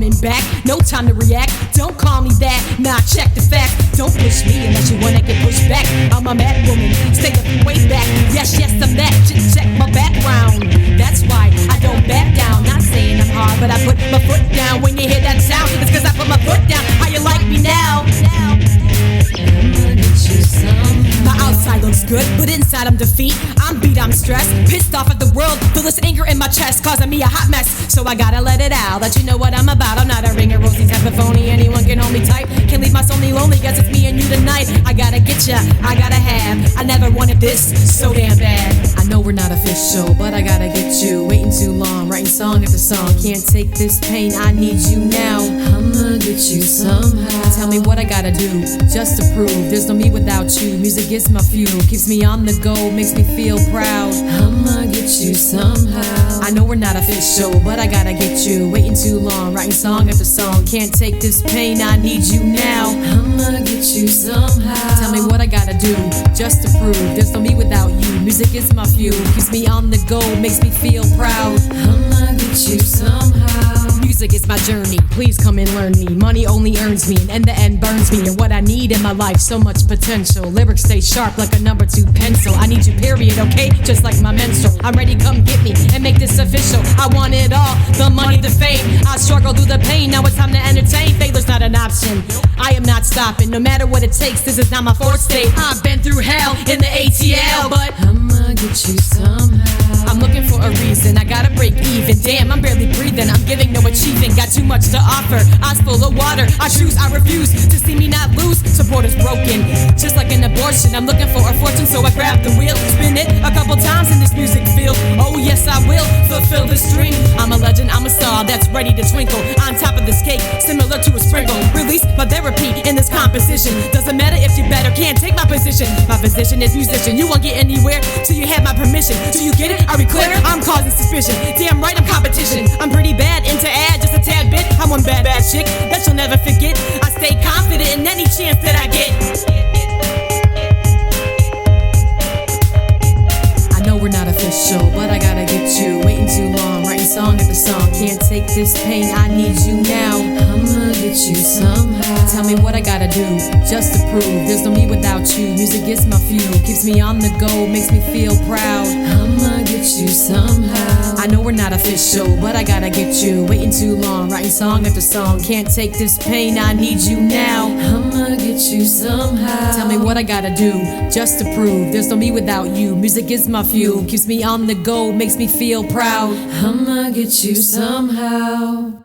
coming back, no time to react. Don't call me that, nah, check the facts. Don't push me unless you wanna get pushed back. I'm a mad woman, stay up way back. Yes, I'm that, check my background. That's why I don't back down. Not saying I'm hard, but I put my foot down. When you hear that sound, it's cause I put my foot down. How you like me now? My outside looks good, but inside I'm defeat. I'm beat, I'm stressed, pissed off at the world. Feel this anger in my chest, causing me a hot mess. So I gotta let it out, let you know what I'm about. I'm not a ringer, rosy type of phony. Anyone can hold me tight, can't leave my soul lonely. Guess it's me and you tonight. I gotta get ya, I gotta have. I never wanted this so damn bad. I know we're not official, but I gotta get you. Waiting too long, writing song after song. Can't take this pain, I need you now. I'ma get you somehow. Tell me what I gotta do, just to prove there's no me without you. Music is my fuel, keeps me on the go, makes me feel proud. I'ma get you somehow. I know we're not official, but I gotta get you. Waiting too long, writing song after song. Can't take this pain, I need you now. I'ma get you somehow. Tell me what I gotta do, just to prove there's no me without you. Music is my fuel, keeps me on the go, makes me feel proud. I'ma get you somehow. Music is my journey, please come and learn me. Money only earns me, and in the end burns me. And what I need in my life, so much potential. Lyrics stay sharp like a number 2 pencil. I need you, period, okay? Just like my menstrual. I'm ready, come get me and make this official. I want it all, the money, the fame. I struggle through the pain, now it's time to entertain. Failure's not an option, I am not stopping. No matter what it takes, this is not my forte. I've been through hell in the ATL, but I'ma get you somehow. I'm looking for a reason, I gotta break even. Damn, I'm barely breathing, I'm giving no achievement. Got too much to offer, eyes full of water. I choose, I refuse to see me not lose. Support is broken, just like an abortion. I'm looking for a fortune, so I grab the wheel. Spin it a couple times in this music field. Oh yes, I will fulfill this dream. I'm a legend, I'm a star that's ready to twinkle on top of this cake, similar to a sprinkle. Release my therapy in this composition. Doesn't matter if you're better, can't take my position. My position is musician, you won't get anywhere till you have my permission. Do you get it? Are we clear? I'm causing suspicion. Damn right, I'm competition. I'm pretty bad, and to add just a tad bit, I'm one bad chick that you'll never forget. I stay confident in any chance that I get. I know we're not official, but I gotta get you. Waiting too long, writing song after song. Can't take this pain, I need you now. I'ma get you somehow. Tell me what I gotta do, just to prove there's no me without you. Music is my fuel, keeps me on the go, makes me feel proud. I'ma get you somehow. I know we're not official, but I gotta get you. Waiting too long, writing song after song. Can't take this pain, I need you now. I'ma get you somehow. Tell me what I gotta do, just to prove there's no me without you. Music is my fuel, keeps me on the go, makes me feel proud. I'ma get you somehow.